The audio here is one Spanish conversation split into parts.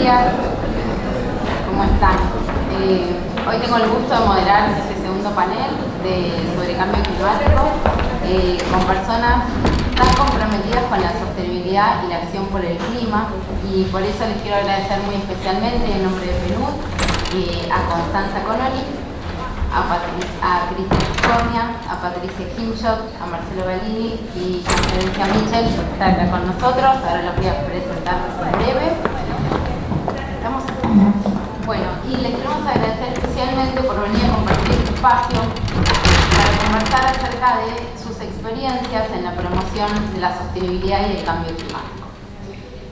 días, ¿cómo están? Hoy tengo el gusto de moderar este segundo panel sobre cambio climático con personas tan comprometidas con la sostenibilidad y la acción por el clima, y por eso les quiero agradecer muy especialmente en nombre de PNUD a Constanza Connolly, a Cristian Cornia, a Patricia Hinchot, a Marcelo Ballini y a Florencia Michel, que está acá con nosotros. Ahora los voy a presentar en breve. Bueno, y les queremos agradecer especialmente por venir a compartir este espacio para conversar acerca de sus experiencias en la promoción de la sostenibilidad y el cambio climático.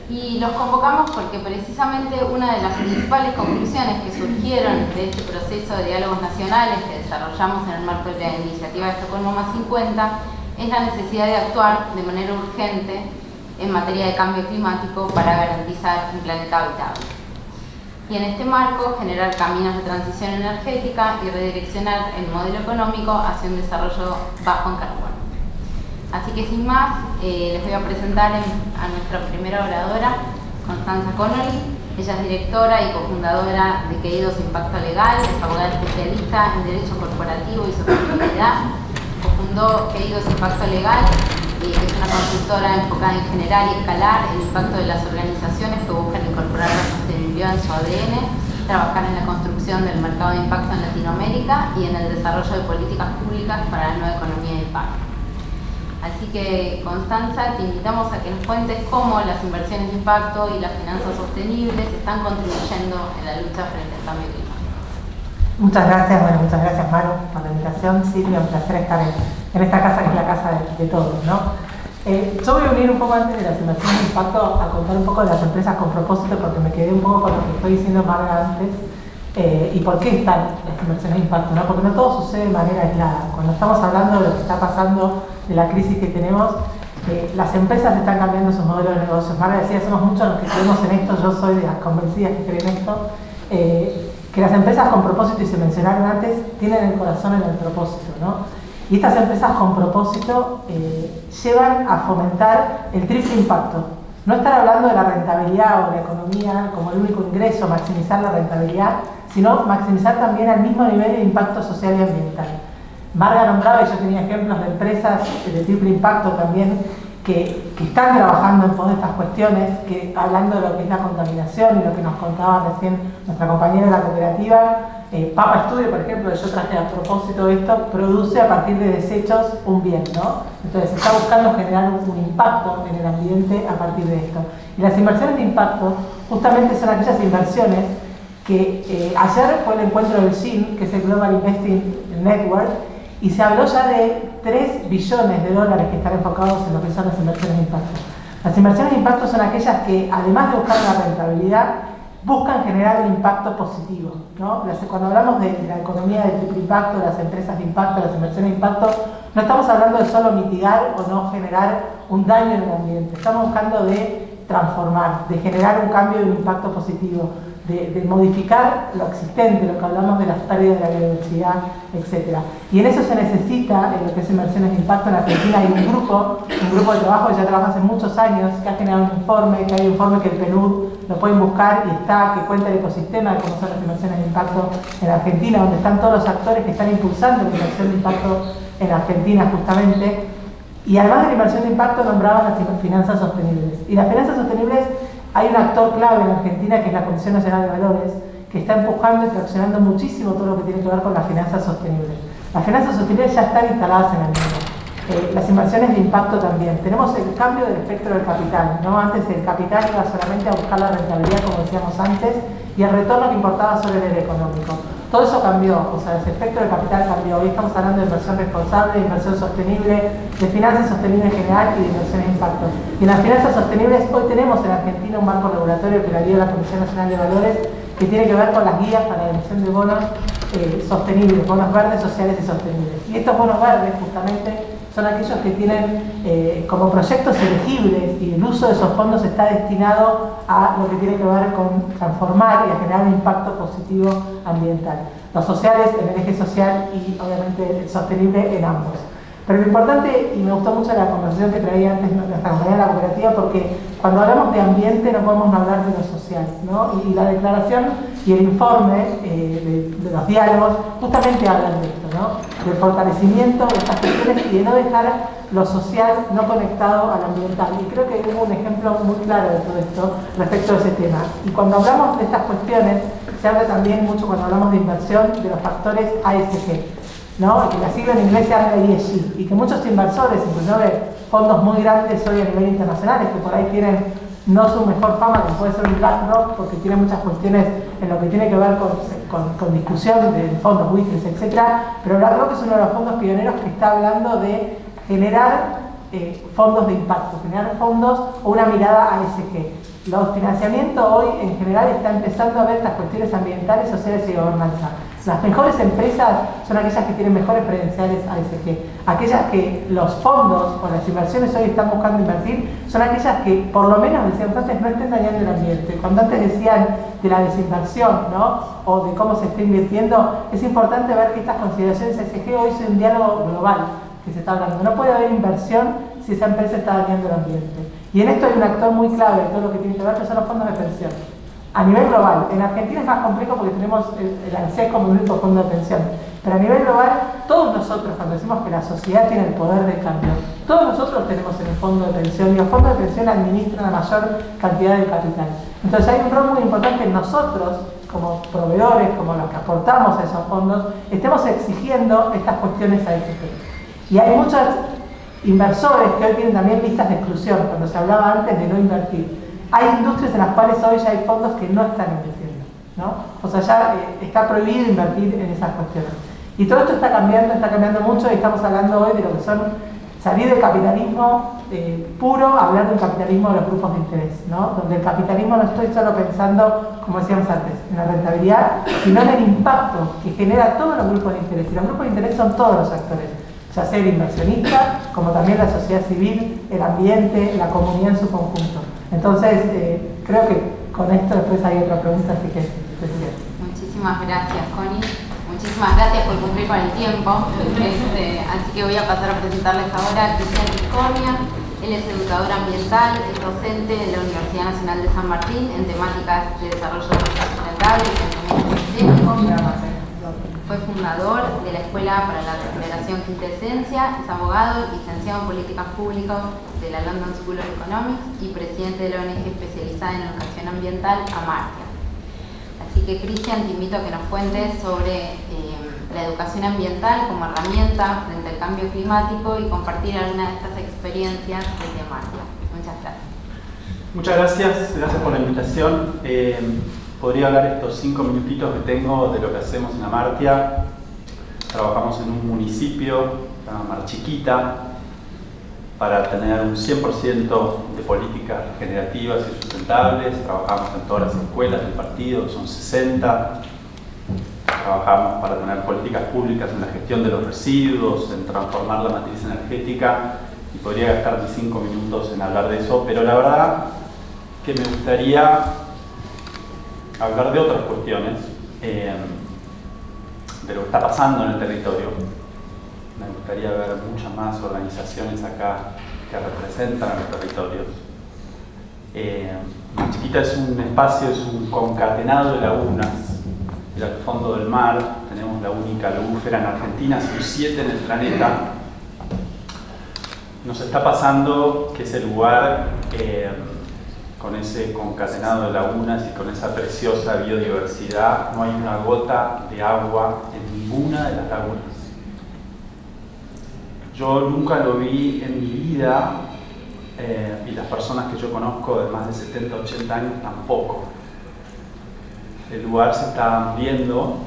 Y los convocamos porque precisamente una de las principales conclusiones que surgieron de este proceso de diálogos nacionales que desarrollamos en el marco de la iniciativa de Estocolmo +50 es la necesidad de actuar de manera urgente en materia de cambio climático para garantizar un planeta habitable. Y en este marco, generar caminos de transición energética y redireccionar el modelo económico hacia un desarrollo bajo en carbono. Así que sin más, les voy a presentar a nuestra primera oradora, Constanza Connolly. Ella es directora y cofundadora de Queridos Impacto Legal, es abogada especialista en Derecho Corporativo y Sostenibilidad. Cofundó Queridos Impacto Legal, que es una consultora enfocada en generar y escalar el impacto de las organizaciones que buscan incorporar la sostenibilidad en su ADN, trabajar en la construcción del mercado de impacto en Latinoamérica y en el desarrollo de políticas públicas para la nueva economía de impacto. Así que, Constanza, te invitamos a que nos cuentes cómo las inversiones de impacto y las finanzas sostenibles están contribuyendo en la lucha frente al cambio climático. Muchas gracias, Manu, por la invitación. Silvia, un placer estar en esta casa que es la casa de todos, ¿no? Yo voy a unir un poco antes de las inversiones de impacto a contar un poco de las empresas con propósito, porque me quedé un poco con lo que estoy diciendo Marga antes, y por qué están las inversiones de impacto, ¿no? Porque no todo sucede de manera aislada. Cuando estamos hablando de lo que está pasando, de la crisis que tenemos, las empresas están cambiando sus modelos de negocios. Marga decía, somos muchos los que creemos en esto, yo soy de las convencidas que creen esto, que las empresas con propósito, y se mencionaron antes, tienen el corazón en el propósito, ¿no? Y estas empresas con propósito llevan a fomentar el triple impacto. No estar hablando de la rentabilidad o la economía como el único ingreso, maximizar la rentabilidad, sino maximizar también al mismo nivel el impacto social y ambiental. Marga nombraba, y yo tenía ejemplos de empresas de triple impacto también, que están trabajando en todas estas cuestiones, que hablando de lo que es la contaminación y lo que nos contaba recién nuestra compañera de la cooperativa, Papa Studio, por ejemplo, yo traje a propósito esto, produce a partir de desechos un bien, ¿no? Entonces se está buscando generar un impacto en el ambiente a partir de esto. Y las inversiones de impacto justamente son aquellas inversiones que ayer fue el encuentro del GIN, que es el Global Investing Network, y se habló ya de 3 billones de dólares que están enfocados en lo que son las inversiones de impacto. Las inversiones de impacto son aquellas que, además de buscar la rentabilidad, buscan generar un impacto positivo, ¿no? Cuando hablamos de la economía de triple impacto, las empresas de impacto, las inversiones de impacto, no estamos hablando de solo mitigar o no generar un daño en el ambiente. Estamos buscando de transformar, de generar un cambio y un impacto positivo, de modificar lo existente, lo que hablamos de las pérdidas de la biodiversidad, etc. Y en eso se necesita, en lo que es inversiones de impacto en Argentina, hay un grupo de trabajo que ya trabaja hace muchos años, que ha generado un informe, que hay un informe que el PNUD lo pueden buscar y está, que cuenta el ecosistema de cómo son las inversiones de impacto en Argentina, donde están todos los actores que están impulsando la inversión de impacto en Argentina justamente. Y además de la inversión de impacto nombraban las finanzas sostenibles. Y las finanzas sostenibles, hay un actor clave en Argentina que es la Comisión Nacional de Valores, que está empujando y traccionando muchísimo todo lo que tiene que ver con las finanzas sostenibles. Las finanzas sostenibles ya están instaladas en el mundo. Las inversiones de impacto también. Tenemos el cambio del espectro del capital, ¿no? Antes el capital iba solamente a buscar la rentabilidad, como decíamos antes, y el retorno que importaba sobre el económico. Todo eso cambió, o sea, el espectro del capital cambió. Hoy estamos hablando de inversión responsable, de inversión sostenible, de finanzas sostenibles en general y de inversiones de impacto. Y en las finanzas sostenibles, hoy tenemos en Argentina un marco regulatorio que la guía la Comisión Nacional de Valores, que tiene que ver con las guías para la emisión de bonos sostenibles, bonos verdes, sociales y sostenibles. Y estos bonos verdes, justamente, son aquellos que tienen como proyectos elegibles, y el uso de esos fondos está destinado a lo que tiene que ver con transformar y a generar un impacto positivo ambiental. Los sociales en el eje social y obviamente el sostenible en ambos. Pero lo importante, y me gustó mucho la conversación que traía antes nuestra compañera de la cooperativa, porque cuando hablamos de ambiente no podemos hablar de lo social, ¿no? Y la declaración y el informe de los diálogos justamente hablan de esto, ¿no? Del fortalecimiento de estas cuestiones y de no dejar lo social no conectado al ambiental. Y creo que hubo un ejemplo muy claro de todo esto respecto a ese tema. Y cuando hablamos de estas cuestiones, se habla también mucho cuando hablamos de inversión de los factores ASG, ¿no? Que la sigla en inglés se habla de ESG, y que muchos inversores, inclusive fondos muy grandes hoy a nivel internacional, que por ahí tienen no su mejor fama, como puede ser un BlackRock, porque tiene muchas cuestiones en lo que tiene que ver con discusión de fondos buitres, etc. Pero BlackRock es uno de los fondos pioneros que está hablando de generar fondos de impacto, generar fondos o una mirada ASG. El financiamiento hoy en general está empezando a ver estas cuestiones ambientales, sociales y gobernanza. Las mejores empresas son aquellas que tienen mejores credenciales ASG. Aquellas que los fondos o las inversiones hoy están buscando invertir son aquellas que, por lo menos, decíamos antes, no estén dañando el ambiente. Cuando antes decían de la desinversión, ¿no? O de cómo se está invirtiendo, es importante ver que estas consideraciones ASG hoy son un diálogo global que se está hablando. No puede haber inversión si esa empresa está dañando el ambiente. Y en esto hay un actor muy clave de todo lo que tiene que ver, que son los fondos de pensión. A nivel global, en Argentina es más complejo porque tenemos el ANSES como único fondo de pensión. Pero a nivel global, todos nosotros, cuando decimos que la sociedad tiene el poder de cambio, todos nosotros tenemos en el fondo de pensión, y los fondos de pensión administran la mayor cantidad de capital. Entonces hay un rol muy importante en nosotros, como proveedores, como los que aportamos a esos fondos, estemos exigiendo estas cuestiones ASG. Y hay muchos inversores que hoy tienen también listas de exclusión, cuando se hablaba antes de no invertir. Hay industrias en las cuales hoy ya hay fondos que no están invirtiendo, ¿no? O sea, ya está prohibido invertir en esas cuestiones. Y todo esto está cambiando mucho, y estamos hablando hoy de lo que son salir del capitalismo puro, hablar del capitalismo de los grupos de interés, ¿no? Donde el capitalismo no estoy solo pensando, como decíamos antes, en la rentabilidad, sino en el impacto que genera todos los grupos de interés. Y los grupos de interés son todos los actores, ya sea el inversionista, como también la sociedad civil, el ambiente, la comunidad en su conjunto. Entonces, creo que con esto después hay otra pregunta, así que muchísimas gracias, Connie. Muchísimas gracias por cumplir con el tiempo. Así que voy a pasar a presentarles ahora a Cristian Tiscornia. Él es educador ambiental, es docente de la Universidad Nacional de San Martín en temáticas de desarrollo sustentable y pensamiento sistémico. Fue fundador de la Escuela para la Regeneración Quintesencia, es abogado, licenciado en Políticas Públicas de la London School of Economics y presidente de la ONG especializada en educación ambiental, Amartya. Así que, Cristian, te invito a que nos cuentes sobre la educación ambiental como herramienta frente al cambio climático y compartir alguna de estas experiencias desde Amartya. Muchas gracias. Muchas gracias por la invitación. Podría hablar estos 5 minutitos que tengo de lo que hacemos en Amartya. Trabajamos en un municipio, se llama Mar Chiquita, para tener un 100% de políticas regenerativas y sustentables. Trabajamos en todas las escuelas del partido, que son 60. Trabajamos para tener políticas públicas en la gestión de los residuos, en transformar la matriz energética, y podría gastar mis 5 minutos en hablar de eso, pero la verdad que me gustaría hablar de otras cuestiones, de lo que está pasando en el territorio. Me gustaría ver muchas más organizaciones acá que representan a los territorios. Mar Chiquita es un espacio, es un concatenado de lagunas. Al fondo del mar tenemos la única lagúfera en Argentina, son 7 en el planeta. Nos está pasando que ese lugar, con ese concatenado de lagunas y con esa preciosa biodiversidad, no hay una gota de agua en ninguna de las lagunas. Yo nunca lo vi en mi vida, y las personas que yo conozco de más de 70, 80 años tampoco. El lugar se está viendo.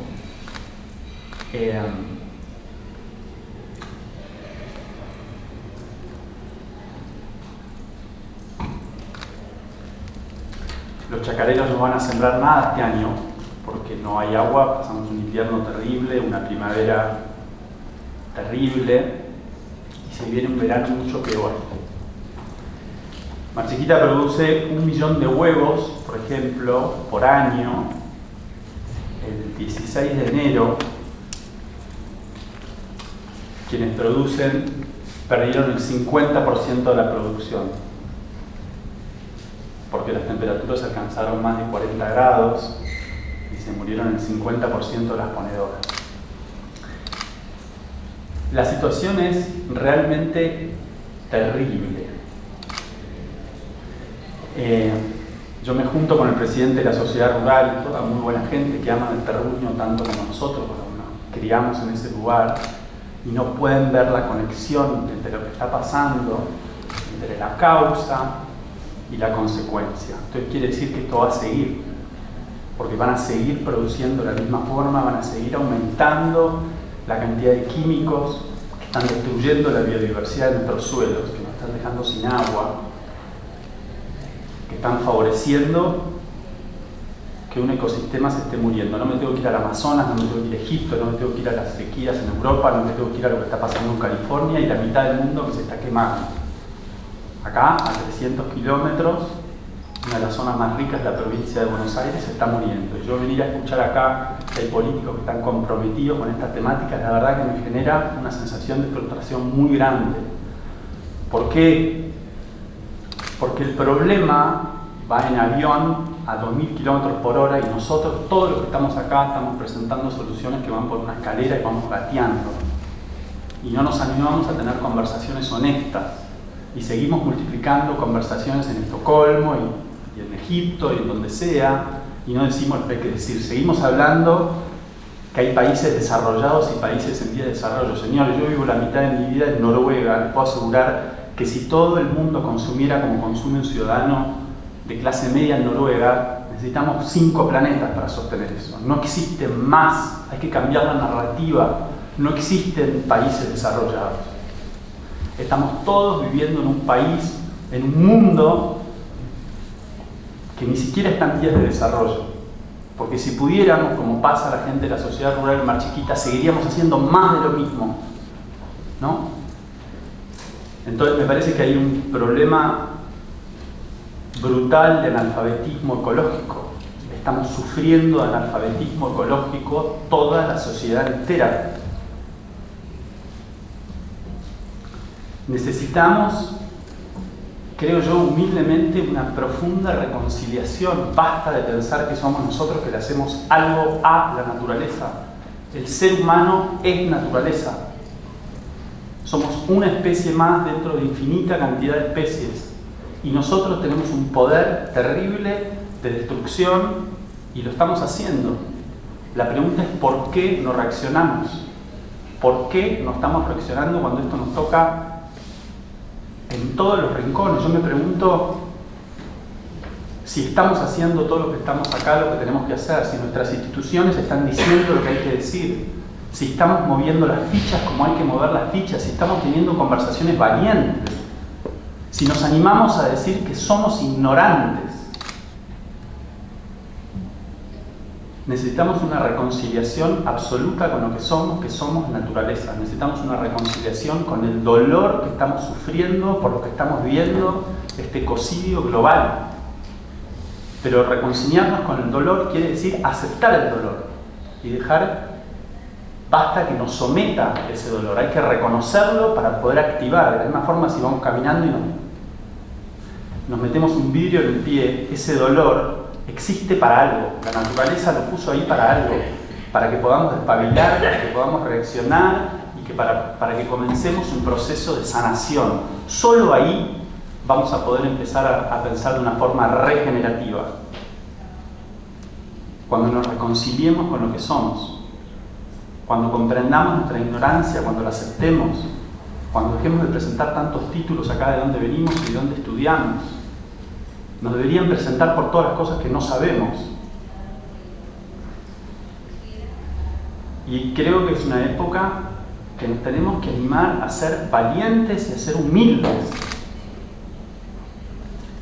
Los chacareros no van a sembrar nada este año porque no hay agua, pasamos un invierno terrible, una primavera terrible y se viene un verano mucho peor. Mar Chiquita produce 1 millón de huevos, por ejemplo, por año. El 16 de enero quienes producen perdieron el 50% de la producción, porque las temperaturas alcanzaron más de 40 grados y se murieron el 50% de las ponedoras. La situación es realmente terrible. Yo me junto con el presidente de la sociedad rural, toda muy buena gente que ama el terruño tanto como nosotros, cuando nos criamos en ese lugar, y no pueden ver la conexión entre lo que está pasando, entre la causa y la consecuencia. Entonces quiere decir que esto va a seguir, porque van a seguir produciendo de la misma forma, van a seguir aumentando la cantidad de químicos que están destruyendo la biodiversidad de nuestros suelos, que nos están dejando sin agua, que están favoreciendo que un ecosistema se esté muriendo. No me tengo que ir al Amazonas, no me tengo que ir a Egipto, no me tengo que ir a las sequías en Europa, no me tengo que ir a lo que está pasando en California y la mitad del mundo que se está quemando. Acá, a 300 kilómetros, una de las zonas más ricas de la provincia de Buenos Aires se está muriendo. Y yo venir a escuchar acá que hay políticos que están comprometidos con estas temáticas, la verdad que me genera una sensación de frustración muy grande. ¿Por qué? Porque el problema va en avión a 2000 kilómetros por hora y nosotros, todos los que estamos acá, estamos presentando soluciones que van por una escalera y vamos gateando. Y no nos animamos a tener conversaciones honestas. Y seguimos multiplicando conversaciones en Estocolmo y en Egipto y en donde sea, y no decimos lo que hay que decir. Seguimos hablando que hay países desarrollados y países en vía de desarrollo. Señores, yo vivo la mitad de mi vida en Noruega, les puedo asegurar que si todo el mundo consumiera como consume un ciudadano de clase media en Noruega, necesitamos 5 planetas para sostener eso. No existen más, hay que cambiar la narrativa, no existen países desarrollados. Estamos todos viviendo en un país, en un mundo que ni siquiera está en vías de desarrollo. Porque si pudiéramos, como pasa a la gente de la sociedad rural en Mar Chiquita, seguiríamos haciendo más de lo mismo, ¿no? Entonces me parece que hay un problema brutal de analfabetismo ecológico. Estamos sufriendo de analfabetismo ecológico toda la sociedad entera. Necesitamos, creo yo, humildemente una profunda reconciliación. Basta de pensar que somos nosotros que le hacemos algo a la naturaleza. El ser humano es naturaleza. Somos una especie más dentro de infinita cantidad de especies. Y nosotros tenemos un poder terrible de destrucción y lo estamos haciendo. La pregunta es ¿por qué no reaccionamos? ¿Por qué no estamos reaccionando cuando esto nos toca en todos los rincones? Yo me pregunto si estamos haciendo todo lo que estamos acá, lo que tenemos que hacer, si nuestras instituciones están diciendo lo que hay que decir, si estamos moviendo las fichas como hay que mover las fichas, si estamos teniendo conversaciones valientes, si nos animamos a decir que somos ignorantes. Necesitamos una reconciliación absoluta con lo que somos naturaleza. Necesitamos una reconciliación con el dolor que estamos sufriendo por lo que estamos viendo, este ecocidio global. Pero reconciliarnos con el dolor quiere decir aceptar el dolor y dejar, basta que nos someta ese dolor. Hay que reconocerlo para poder activar. De la misma forma, si vamos caminando y nos metemos un vidrio en el pie, ese dolor existe para algo. La naturaleza lo puso ahí para algo, para que podamos despabilar, para que podamos reaccionar y que para que comencemos un proceso de sanación. Solo ahí vamos a poder empezar a pensar de una forma regenerativa. Cuando nos reconciliemos con lo que somos, cuando comprendamos nuestra ignorancia, cuando la aceptemos, cuando dejemos de presentar tantos títulos acá de dónde venimos y de dónde estudiamos. Nos deberían presentar por todas las cosas que no sabemos. Y creo que es una época que nos tenemos que animar a ser valientes y a ser humildes.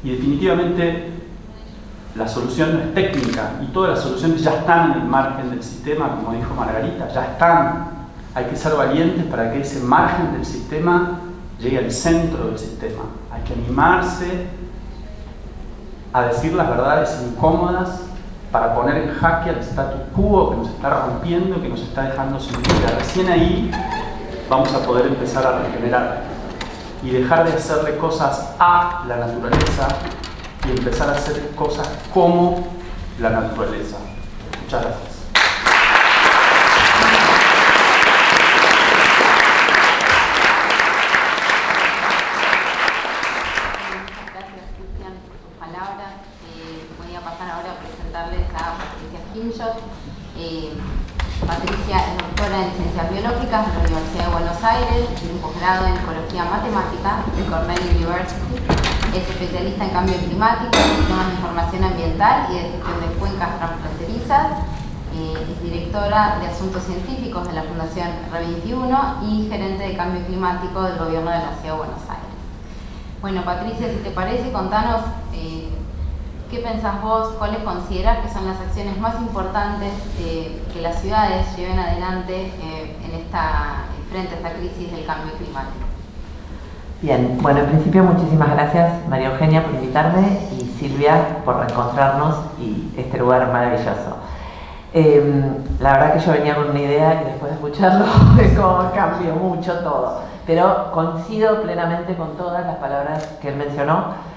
Y definitivamente la solución no es técnica y todas las soluciones ya están en el margen del sistema, como dijo Margarita, ya están. Hay que ser valientes para que ese margen del sistema llegue al centro del sistema. Hay que animarse a decir las verdades incómodas para poner en jaque al status quo que nos está rompiendo, que nos está dejando sin vida. Recién ahí vamos a poder empezar a regenerar y dejar de hacerle cosas a la naturaleza y empezar a hacer cosas como la naturaleza. Muchas gracias. Voy a pasar ahora a presentarles a Patricia Quinchot. Patricia es doctora en Ciencias Biológicas de la Universidad de Buenos Aires, tiene un posgrado en Ecología Matemática de Cornell University. Es especialista en cambio climático, sistemas de información ambiental y de gestión de cuencas transfronterizas. Es directora de Asuntos Científicos de la Fundación R21 y gerente de cambio climático del Gobierno de la Ciudad de Buenos Aires. Bueno, Patricia, si te parece, contanos ¿qué pensás vos? ¿Cuáles considerás que son las acciones más importantes que las ciudades lleven adelante frente a esta crisis del cambio climático? Bien, bueno, en principio muchísimas gracias María Eugenia por invitarme y Silvia por reencontrarnos y este lugar maravilloso. La verdad que yo venía con una idea y después de escucharlo es como cambió mucho todo, pero coincido plenamente con todas las palabras que él mencionó.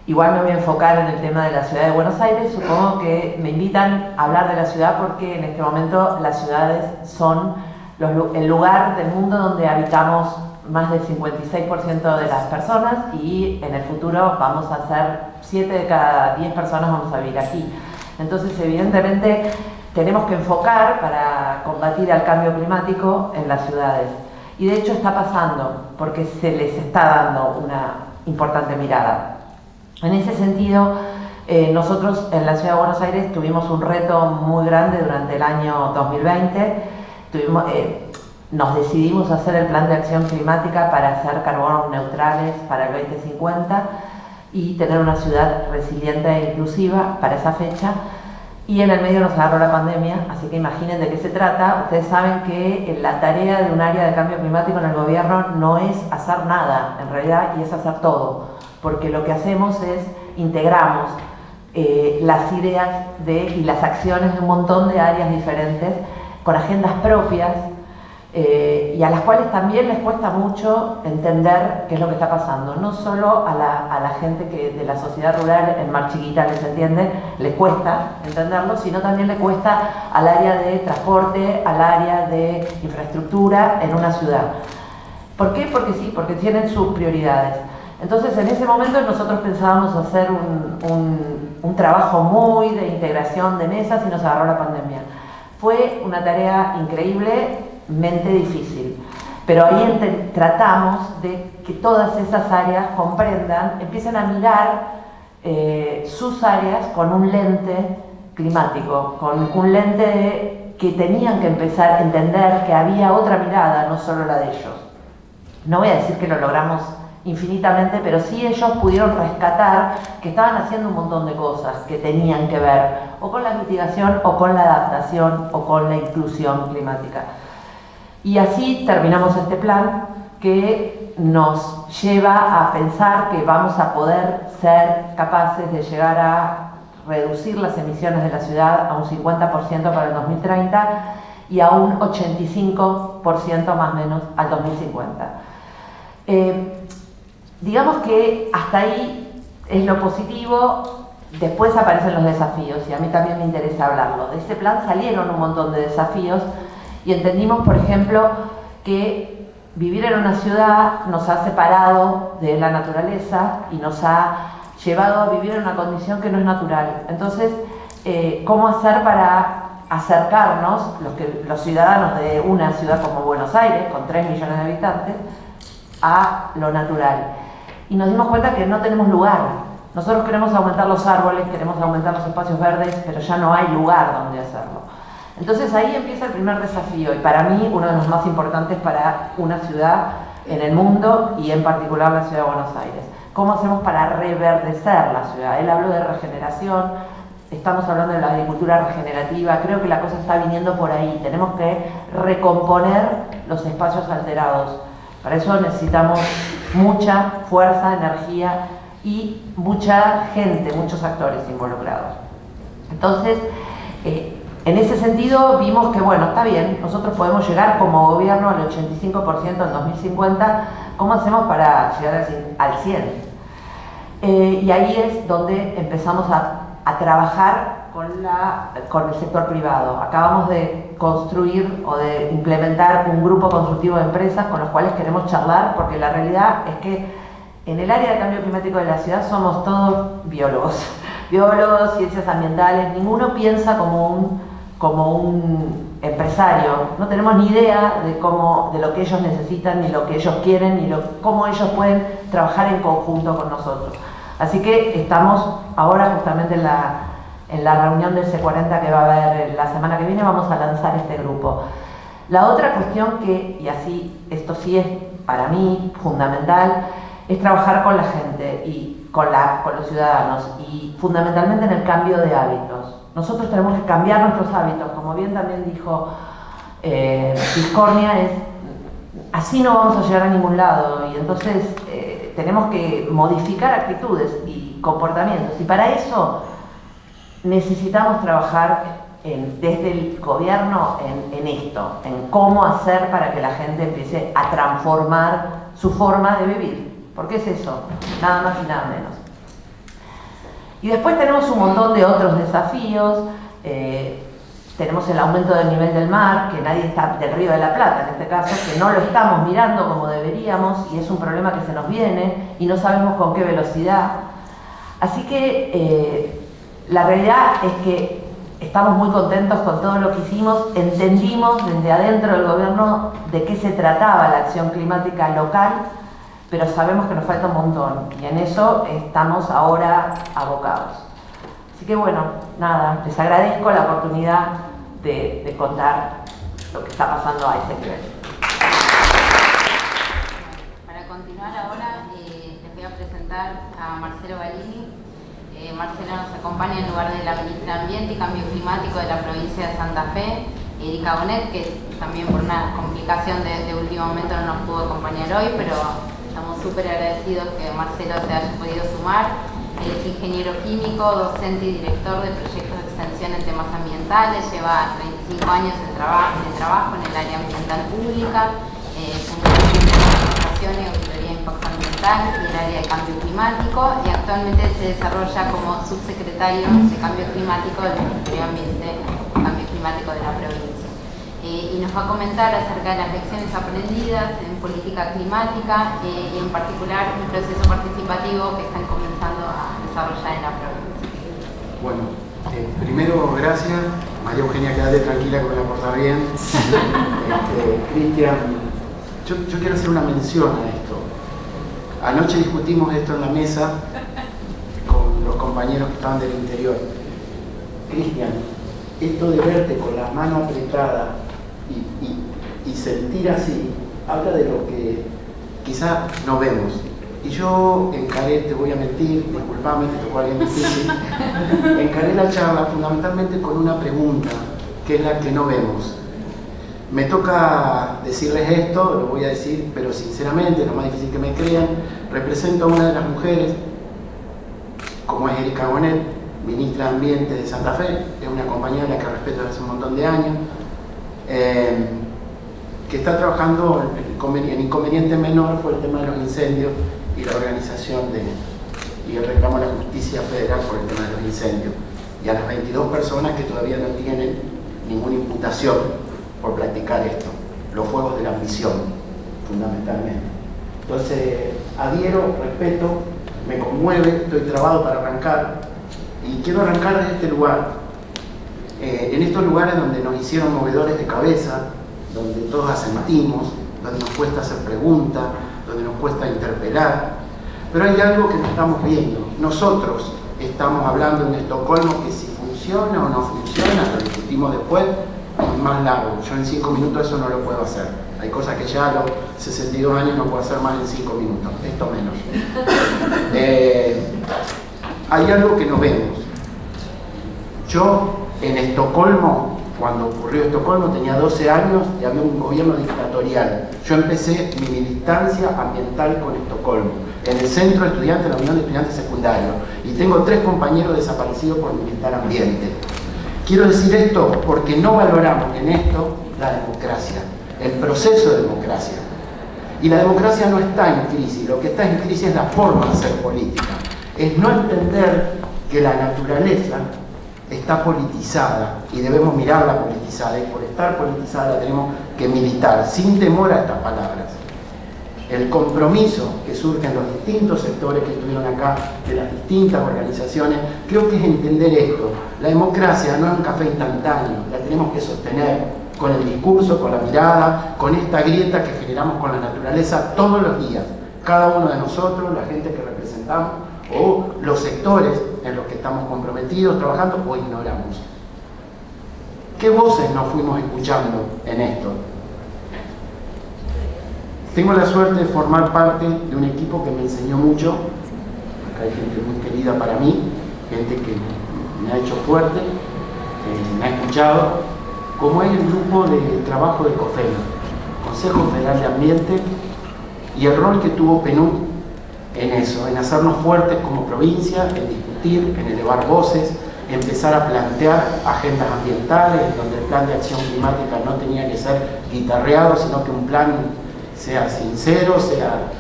Igual me voy a enfocar en el tema de la ciudad de Buenos Aires. Supongo que me invitan a hablar de la ciudad porque en este momento las ciudades son el lugar del mundo donde habitamos más del 56% de las personas y en el futuro vamos a ser 7 de cada 10 personas vamos a vivir aquí. Entonces, evidentemente, tenemos que enfocar para combatir el cambio climático en las ciudades. Y de hecho está pasando porque se les está dando una importante mirada. En ese sentido, nosotros en la Ciudad de Buenos Aires tuvimos un reto muy grande durante el año 2020. Nos decidimos a hacer el plan de acción climática para hacer carbonos neutrales para el 2050 y tener una ciudad resiliente e inclusiva para esa fecha. Y en el medio nos agarró la pandemia, así que imaginen de qué se trata. Ustedes saben que la tarea de un área de cambio climático en el gobierno no es hacer nada, en realidad, y es hacer todo. Porque lo que hacemos es integramos las ideas y las acciones de un montón de áreas diferentes con agendas propias y a las cuales también les cuesta mucho entender qué es lo que está pasando. No solo a la gente de la sociedad rural en Mar Chiquita les entiende, les cuesta entenderlo, sino también le cuesta al área de transporte, al área de infraestructura en una ciudad. ¿Por qué? Porque sí, porque tienen sus prioridades. Entonces, en ese momento nosotros pensábamos hacer un trabajo muy de integración de mesas y nos agarró la pandemia. Fue una tarea increíblemente difícil, pero ahí tratamos de que todas esas áreas comprendan, empiecen a mirar sus áreas con un lente climático, con un lente que tenían que empezar a entender que había otra mirada, no solo la de ellos. No voy a decir que lo logramos infinitamente, pero sí ellos pudieron rescatar que estaban haciendo un montón de cosas que tenían que ver o con la mitigación o con la adaptación o con la inclusión climática. Y así terminamos este plan que nos lleva a pensar que vamos a poder ser capaces de llegar a reducir las emisiones de la ciudad a un 50% para el 2030 y a un 85% más o menos al 2050. Digamos que hasta ahí es lo positivo, después aparecen los desafíos y a mí también me interesa hablarlo. De este plan salieron un montón de desafíos y entendimos, por ejemplo, que vivir en una ciudad nos ha separado de la naturaleza y nos ha llevado a vivir en una condición que no es natural. Entonces, ¿cómo hacer para acercarnos, los ciudadanos de una ciudad como Buenos Aires, con 3 millones de habitantes, a lo natural? Y nos dimos cuenta que no tenemos lugar. Nosotros queremos aumentar los árboles, queremos aumentar los espacios verdes, pero ya no hay lugar donde hacerlo. Entonces ahí empieza el primer desafío y para mí uno de los más importantes para una ciudad en el mundo y en particular la ciudad de Buenos Aires. ¿Cómo hacemos para reverdecer la ciudad? Él habló de regeneración, estamos hablando de la agricultura regenerativa, creo que la cosa está viniendo por ahí. Tenemos que recomponer los espacios alterados. Para eso necesitamos mucha fuerza, energía y mucha gente, muchos actores involucrados. Entonces, En ese sentido vimos que, bueno, está bien, nosotros podemos llegar como gobierno al 85% en 2050, ¿cómo hacemos para llegar al 100%? Y ahí es donde empezamos a trabajar con el sector privado. Acabamos de construir o de implementar un grupo constructivo de empresas con los cuales queremos charlar, porque la realidad es que en el área de cambio climático de la ciudad somos todos biólogos, ciencias ambientales, ninguno piensa como un empresario, no tenemos ni idea de lo que ellos necesitan, ni lo que ellos quieren, ni cómo ellos pueden trabajar en conjunto con nosotros. Así que estamos ahora justamente en la reunión del C40 que va a haber la semana que viene, vamos a lanzar este grupo. La otra cuestión y así, esto sí es para mí fundamental, es trabajar con la gente y con los ciudadanos y fundamentalmente en el cambio de hábitos. Nosotros tenemos que cambiar nuestros hábitos, como bien también dijo Discornia, así no vamos a llegar a ningún lado y entonces tenemos que modificar actitudes y comportamientos y para eso necesitamos trabajar desde el gobierno en esto, en cómo hacer para que la gente empiece a transformar su forma de vivir, porque es eso, nada más y nada menos. Y después tenemos un montón de otros desafíos, tenemos el aumento del nivel del mar, que nadie está, del Río de la Plata en este caso, que no lo estamos mirando como deberíamos y es un problema que se nos viene y no sabemos con qué velocidad. Así que la realidad es que estamos muy contentos con todo lo que hicimos, entendimos desde adentro del gobierno de qué se trataba la acción climática local, pero sabemos que nos falta un montón y en eso estamos ahora abocados. Así que bueno, nada, les agradezco la oportunidad de contar lo que está pasando a ese nivel. Para continuar ahora, les voy a presentar a Marcelo Balini. Marcelo nos acompaña en lugar de la ministra de Ambiente y Cambio Climático de la provincia de Santa Fe, Erika Bonet, que también por una complicación de último momento no nos pudo acompañar hoy, pero estamos súper agradecidos que Marcelo se haya podido sumar. Él es ingeniero químico, docente y director de proyectos de extensión en temas ambientales, lleva 35 años de trabajo en el área ambiental pública, y auditoría de impacto ambiental y el área de cambio climático y actualmente se desarrolla como subsecretario de cambio climático del Ministerio de Ambiente y Cambio Climático de la provincia. Y nos va a comentar acerca de las lecciones aprendidas en política climática y en particular un proceso participativo que están comenzando a desarrollar en la provincia. Bueno, primero gracias, María Eugenia, quédate tranquila que me la porta bien. Cristian, yo quiero hacer una mención a esto. Anoche discutimos esto en la mesa con los compañeros que estaban del interior. Cristian, esto de verte con las manos apretadas y sentir así, habla de lo que quizás no vemos. Y yo encaré, te voy a mentir, disculpame, te tocó a alguien difícil, encaré la charla fundamentalmente con una pregunta, que es la que no vemos. Me toca decirles esto, lo voy a decir, pero sinceramente, lo más difícil que me crean, represento a una de las mujeres, como es Erika Bonet, ministra de Ambiente de Santa Fe, es una compañera a la que respeto desde hace un montón de años, que está trabajando en inconveniente menor por el tema de los incendios y la organización y el reclamo a la justicia federal por el tema de los incendios, y a las 22 personas que todavía no tienen ninguna imputación por practicar esto, los fuegos de la ambición, fundamentalmente. Entonces, adhiero, respeto, me conmueve, estoy trabado para arrancar, y quiero arrancar desde este lugar. En estos lugares donde nos hicieron movedores de cabeza, donde todos asentimos, donde nos cuesta hacer preguntas, donde nos cuesta interpelar, pero hay algo que no estamos viendo. Nosotros estamos hablando en Estocolmo que si funciona o no funciona, lo discutimos después, más largo. Yo en 5 minutos eso no lo puedo hacer. Hay cosas que ya a los 62 años no puedo hacer más en 5 minutos, esto menos. Hay algo que no vemos. Yo en Estocolmo, cuando ocurrió Estocolmo, tenía 12 años y había un gobierno dictatorial. Yo empecé mi militancia ambiental con Estocolmo, en el Centro de Estudiantes de la Unión de Estudiantes Secundarios, y tengo 3 compañeros desaparecidos por militar ambiente. Quiero decir esto porque no valoramos en esto la democracia, el proceso de democracia. Y la democracia no está en crisis, lo que está en crisis es la forma de hacer política. Es no entender que la naturaleza está politizada y debemos mirarla politizada, y por estar politizada la tenemos que militar, sin temor a estas palabras. El compromiso que surge en los distintos sectores que estuvieron acá, de las distintas organizaciones, creo que es entender esto. La democracia no es un café instantáneo, la tenemos que sostener con el discurso, con la mirada, con esta grieta que generamos con la naturaleza todos los días. Cada uno de nosotros, la gente que representamos, o los sectores en los que estamos comprometidos, trabajando o ignoramos. ¿Qué voces nos fuimos escuchando en esto? Tengo la suerte de formar parte de un equipo que me enseñó mucho. Acá hay gente muy querida para mí, gente que me ha hecho fuerte, me ha escuchado, como es el grupo de trabajo de COFEMA, Consejo Federal de Ambiente, y el rol que tuvo PNUD en eso, en hacernos fuertes como provincia, en discutir, en elevar voces, empezar a plantear agendas ambientales, donde el plan de acción climática no tenía que ser guitarreado, sino que un plan sea sincero, sea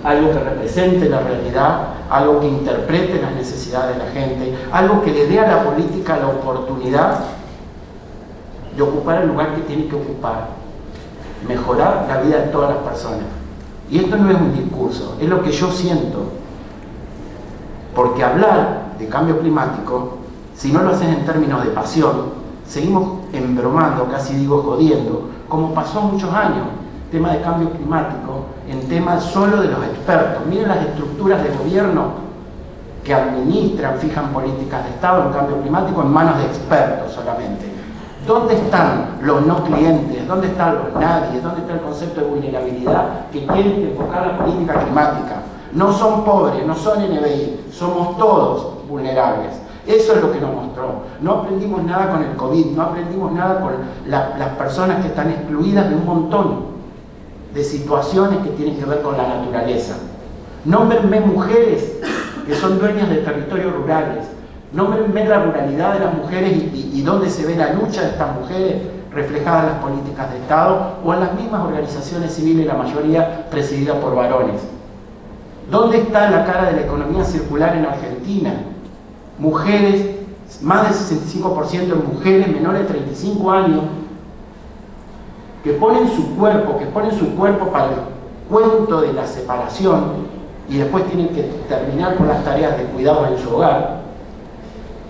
algo que represente la realidad, algo que interprete las necesidades de la gente, algo que le dé a la política la oportunidad de ocupar el lugar que tiene que ocupar, mejorar la vida de todas las personas. Y esto no es un discurso, es lo que yo siento. Porque hablar de cambio climático, si no lo haces en términos de pasión, seguimos embromando, casi digo jodiendo, como pasó muchos años, tema de cambio climático, en temas solo de los expertos. Miren las estructuras de gobierno que administran, fijan políticas de Estado en cambio climático en manos de expertos solamente. ¿Dónde están los no clientes? ¿Dónde están los nadies? ¿Dónde está el concepto de vulnerabilidad que quieren enfocar la política climática? No son pobres, no son NBI, somos todos vulnerables. Eso es lo que nos mostró. No aprendimos nada con el COVID, no aprendimos nada con las personas que están excluidas de un montón de situaciones que tienen que ver con la naturaleza. Nómbrenme mujeres que son dueñas de territorios rurales. Nómbrenme la ruralidad de las mujeres y dónde se ve la lucha de estas mujeres reflejada en las políticas de Estado o en las mismas organizaciones civiles, la mayoría presididas por varones. ¿Dónde está la cara de la economía circular en Argentina? Mujeres, más del 65% de mujeres menores de 35 años, que ponen su cuerpo para el cuento de la separación y después tienen que terminar con las tareas de cuidado en su hogar,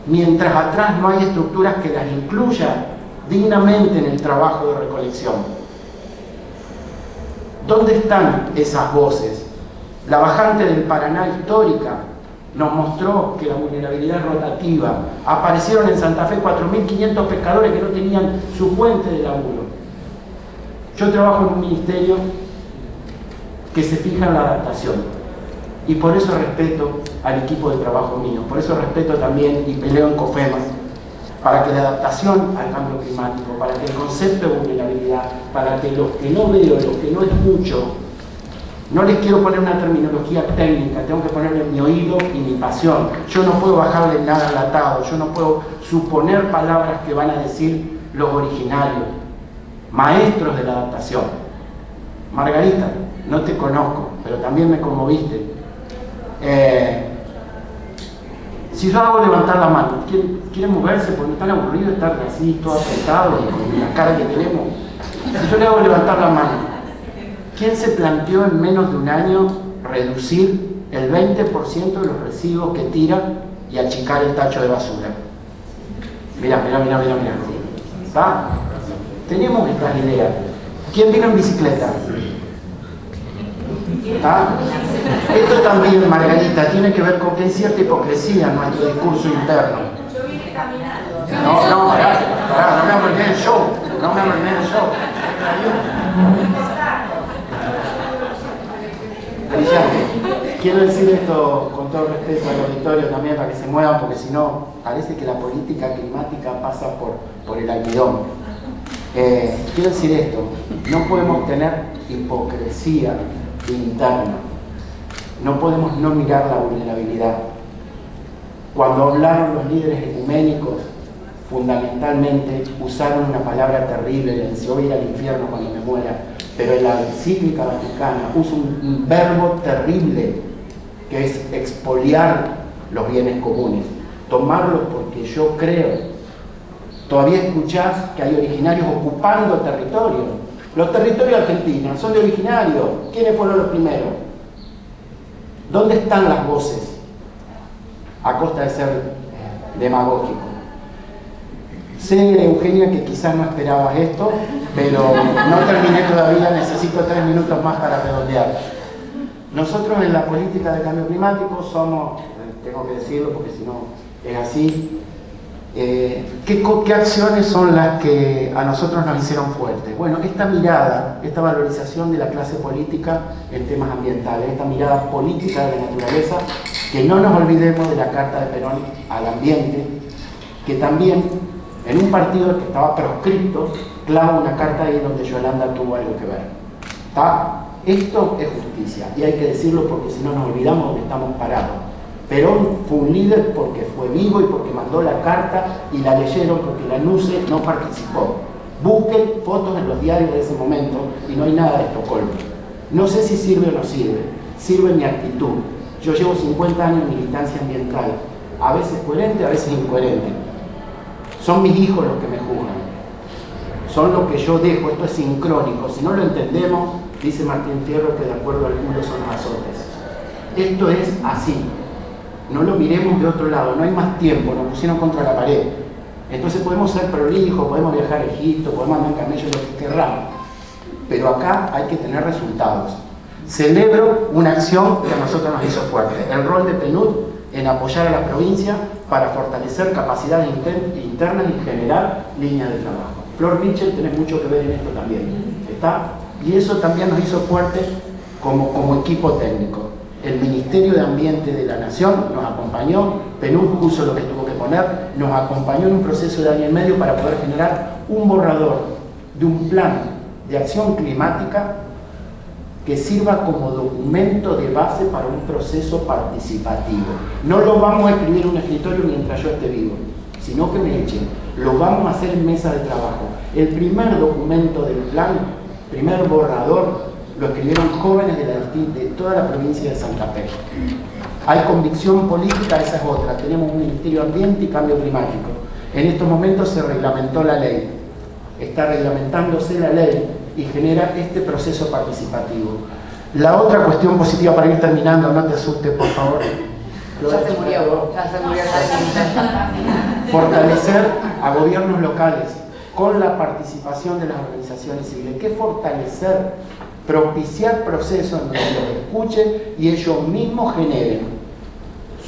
mientras atrás no hay estructuras que las incluyan dignamente en el trabajo de recolección. ¿Dónde están esas voces? La bajante del Paraná histórica nos mostró que la vulnerabilidad es rotativa. Aparecieron en Santa Fe 4.500 pescadores que no tenían su fuente de laburo. Yo trabajo en un ministerio que se fija en la adaptación y por eso respeto al equipo de trabajo mío, por eso respeto también y peleo en COFEMA para que la adaptación al cambio climático, para que el concepto de vulnerabilidad, para que lo que no veo, lo que no escucho, no les quiero poner una terminología técnica, tengo que ponerle mi oído y mi pasión. Yo no puedo bajarle nada al atado, yo no puedo suponer palabras que van a decir los originarios, maestros de la adaptación. Margarita, no te conozco, pero también me conmoviste. Si yo hago levantar la mano, ¿quieren moverse? Porque están aburridos de estar así, todo apretado y con la cara que tenemos. Si yo le hago levantar la mano, ¿quién se planteó en menos de un año reducir el 20% de los residuos que tira y achicar el tacho de basura? Mira. ¿Está? Tenemos estas ideas. ¿Quién vino en bicicleta? ¿Está? Esto también, Margarita, tiene que ver con que hay cierta hipocresía en nuestro discurso interno. Yo vine caminando. Pará, no me arruiné el show. Brillante. Quiero decir esto con todo respeto al auditorio también para que se muevan, porque si no, parece que la política climática pasa por el almidón. Quiero decir esto, no podemos tener hipocresía interna, no podemos no mirar la vulnerabilidad. Cuando hablaron los líderes ecuménicos fundamentalmente usaron una palabra terrible, le decía, voy a ir al infierno cuando me muera, pero la encíclica vaticana usa un verbo terrible, que es expoliar los bienes comunes, tomarlos porque yo creo. Todavía escuchás que hay originarios ocupando territorio. Los territorios argentinos son de originarios. ¿Quiénes fueron los primeros? ¿Dónde están las voces? A costa de ser demagógico. Sé, Eugenia, que quizás no esperabas esto, pero no terminé todavía, necesito 3 minutos más para redondear. Nosotros en la política de cambio climático somos, tengo que decirlo porque si no es así, ¿qué acciones son las que a nosotros nos hicieron fuertes? Bueno, esta mirada, esta valorización de la clase política en temas ambientales, esta mirada política de la naturaleza, que no nos olvidemos de la Carta de Perón al ambiente, que también en un partido que estaba proscripto, clava una carta ahí donde Yolanda tuvo algo que ver. ¿Está? Esto es justicia, y hay que decirlo porque si no nos olvidamos donde estamos parados. Perón fue un líder porque fue vivo y porque mandó la carta y la leyeron, porque la NUCE no participó. Busquen fotos en los diarios de ese momento y no hay nada de Estocolmo. No sé si sirve o no sirve, sirve mi actitud. Yo llevo 50 años en militancia ambiental, a veces coherente, a veces incoherente. Son mis hijos los que me juzgan, son lo que yo dejo, esto es sincrónico. Si no lo entendemos, dice Martín Fierro que de acuerdo al mundo son azotes. Esto es así. No lo miremos de otro lado, no hay más tiempo, nos pusieron contra la pared. Entonces podemos ser prolijos, podemos viajar a Egipto, podemos andar en camello, lo que querramos. Pero acá hay que tener resultados. Celebro una acción que a nosotros nos hizo fuerte. El rol de PNUD en apoyar a la provincia para fortalecer capacidades internas y generar líneas de trabajo. Flor Mitchell, tenés mucho que ver en esto también. ¿Está? Y eso también nos hizo fuerte como equipo técnico. El Ministerio de Ambiente de la Nación nos acompañó, PNUD puso lo que tuvo que poner, nos acompañó en un proceso de año y medio para poder generar un borrador de un plan de acción climática que sirva como documento de base para un proceso participativo. No lo vamos a escribir en un escritorio mientras yo esté vivo, sino que me echen. Lo vamos a hacer en mesa de trabajo. El primer documento del plan, primer borrador, lo escribieron jóvenes de toda la provincia de Santa Fe. Hay convicción política, esa es otra. Tenemos un Ministerio de Ambiente y Cambio Climático. En estos momentos se reglamentó la ley. Está reglamentándose la ley y genera este proceso participativo. La otra cuestión positiva, para ir terminando, no te asustes, por favor. Ya se murió Fortalecer a gobiernos locales con la participación de las organizaciones civiles. ¿Qué fortalecer? Propiciar procesos en donde los escuchen y ellos mismos generen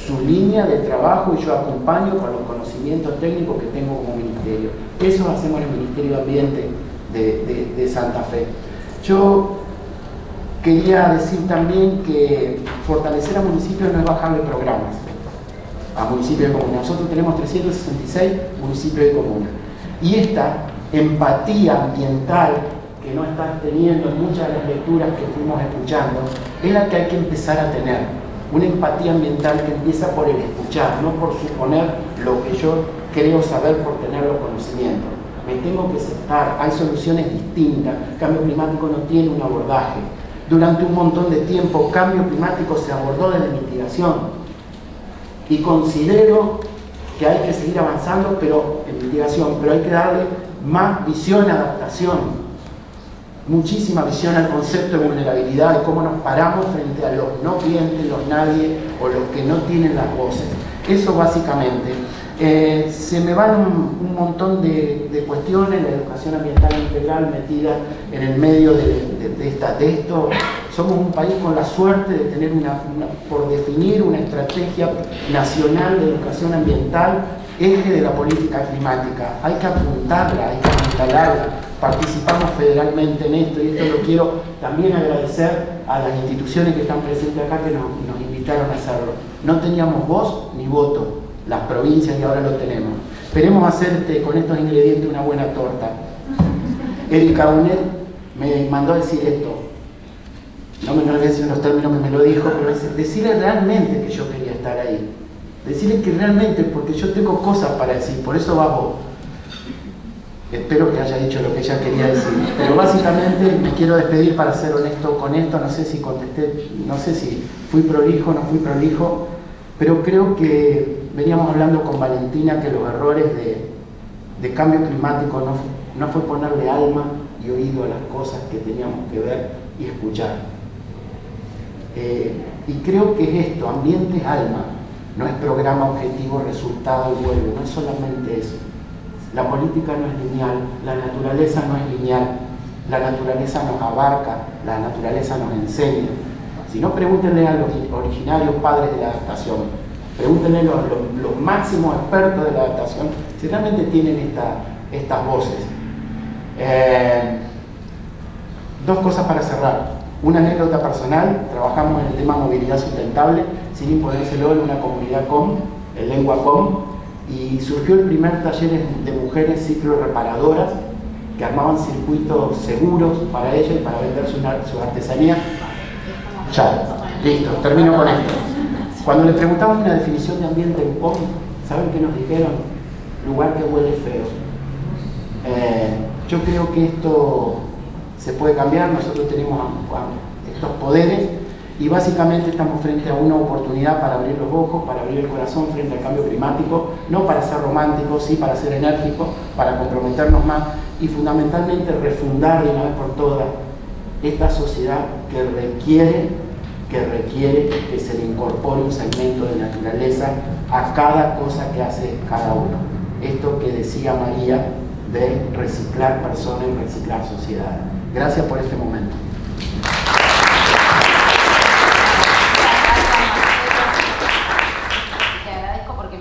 su línea de trabajo y yo acompaño con los conocimientos técnicos que tengo como ministerio. Eso hacemos en el Ministerio de Ambiente de Santa Fe. Yo quería decir también que fortalecer a municipios no es bajarle programas a municipios de comuna. Nosotros tenemos 366 municipios de comuna. Y esta empatía ambiental que no están teniendo en muchas de las lecturas que fuimos escuchando, es la que hay que empezar a tener. Una empatía ambiental que empieza por el escuchar, no por suponer lo que yo creo saber por tener los conocimientos. Me tengo que sentar, hay soluciones distintas. Cambio climático no tiene un abordaje. Durante un montón de tiempo, cambio climático se abordó desde mitigación. Y considero que hay que seguir avanzando en mitigación, pero hay que darle más visión a adaptación. Muchísima visión al concepto de vulnerabilidad y cómo nos paramos frente a los no clientes, los nadie o los que no tienen las voces. Eso básicamente. Se me van un montón de cuestiones, la educación ambiental integral metida en el medio de esto. Somos un país con la suerte de tener por definir una estrategia nacional de educación ambiental, eje de la política climática. Hay que apuntarla, hay que instalarla. Participamos federalmente en esto y esto lo quiero también agradecer a las instituciones que están presentes acá que nos invitaron a hacerlo. No teníamos voz ni voto, las provincias, y ahora lo tenemos. Esperemos hacer con estos ingredientes una buena torta. Erika Bonet me mandó a decir esto, no me lo voy a decir en los términos que me lo dijo, pero decirle realmente que yo quería estar ahí. Decirle que realmente, porque yo tengo cosas para decir, por eso vas vos. Espero que haya dicho lo que ella quería decir. Pero básicamente me quiero despedir para ser honesto con esto. No sé si contesté, no sé si fui prolijo o no fui prolijo, pero creo que veníamos hablando con Valentina que los errores de cambio climático no fue ponerle alma y oído a las cosas que teníamos que ver y escuchar. Y creo que es esto, ambiente es alma, no es programa, objetivo, resultado y vuelve, no es solamente eso. La política no es lineal, la naturaleza no es lineal, la naturaleza nos abarca, la naturaleza nos enseña. Si no, pregúntenle a los originarios padres de la adaptación, pregúntenle a los máximos expertos de la adaptación si realmente tienen estas voces. Dos cosas para cerrar. Una anécdota personal, trabajamos en el tema movilidad sustentable, sin imponérselo, en una comunidad com, en lengua com, y surgió el primer taller de mujeres cicloreparadoras que armaban circuitos seguros para ellas y para vender su artesanía. Ya, listo, termino con esto. Cuando le preguntamos una definición de ambiente en com, ¿saben qué nos dijeron? Lugar que huele feo. Yo creo que esto se puede cambiar, nosotros tenemos estos poderes y básicamente estamos frente a una oportunidad para abrir los ojos, para abrir el corazón frente al cambio climático, no para ser románticos, sí para ser enérgicos, para comprometernos más y fundamentalmente refundar de una vez por todas esta sociedad que requiere que se le incorpore un segmento de naturaleza a cada cosa que hace cada uno. Esto que decía María de reciclar personas y reciclar sociedad. Gracias por este momento. Te agradezco porque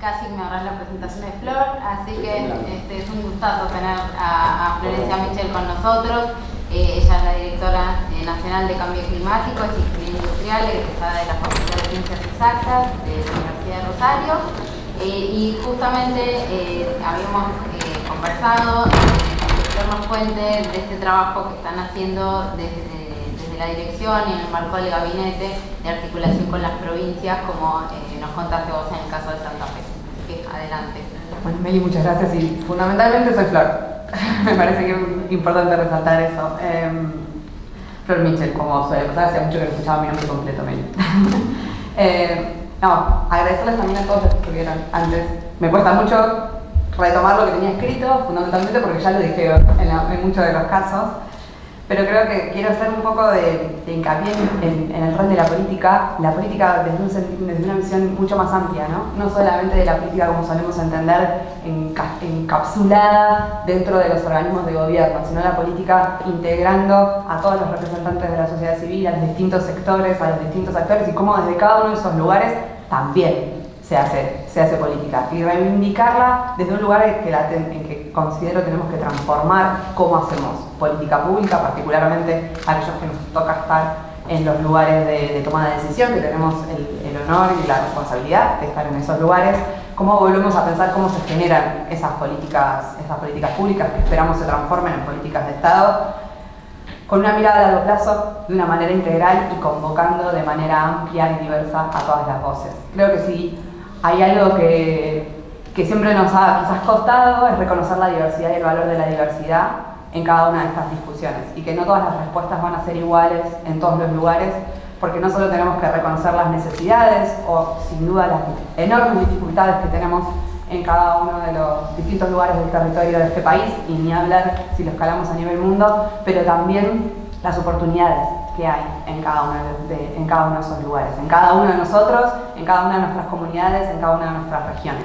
casi me ahorras la presentación de Flor, así que es un gustazo tener a Florencia Michel con nosotros. Ella es la directora nacional de Cambio Climático, es ingeniera industrial, egresada de la Facultad de Ciencias Exactas de la Universidad de Rosario. Y justamente habíamos conversado, Flor nos cuente de este trabajo que están haciendo desde la dirección y en el marco del gabinete de articulación con las provincias, como nos contaste vos en el caso de Santa Fe. Así que adelante. Bueno, Meli, muchas gracias y fundamentalmente soy Flor. Me parece que es importante resaltar eso. Flor Michel, como suele pasar, hacía mucho que no escuchaba mi nombre completo, Meli. No, agradecerles también a todos los que estuvieron antes. Me cuesta mucho retomar lo que tenía escrito, fundamentalmente porque ya lo dije en muchos de los casos, pero creo que quiero hacer un poco de hincapié en el rol de la política desde una visión mucho más amplia, ¿no? No solamente de la política como solemos entender encapsulada dentro de los organismos de gobierno, sino la política integrando a todos los representantes de la sociedad civil, a los distintos sectores, a los distintos actores y cómo desde cada uno de esos lugares también se hace política y reivindicarla desde un lugar en que considero tenemos que transformar cómo hacemos política pública, particularmente aquellos que nos toca estar en los lugares de toma de decisión, que tenemos el honor y la responsabilidad de estar en esos lugares, cómo volvemos a pensar cómo se generan esas políticas públicas que esperamos se transformen en políticas de Estado, con una mirada a largo plazo, de una manera integral y convocando de manera amplia y diversa a todas las voces. Creo que sí. Hay algo que siempre nos ha quizás costado, es reconocer la diversidad y el valor de la diversidad en cada una de estas discusiones y que no todas las respuestas van a ser iguales en todos los lugares, porque no solo tenemos que reconocer las necesidades o sin duda las enormes dificultades que tenemos en cada uno de los distintos lugares del territorio de este país y ni hablar si lo escalamos a nivel mundo, pero también las oportunidades que hay en cada uno de esos lugares, en cada uno de nosotros, en cada una de nuestras comunidades, en cada una de nuestras regiones.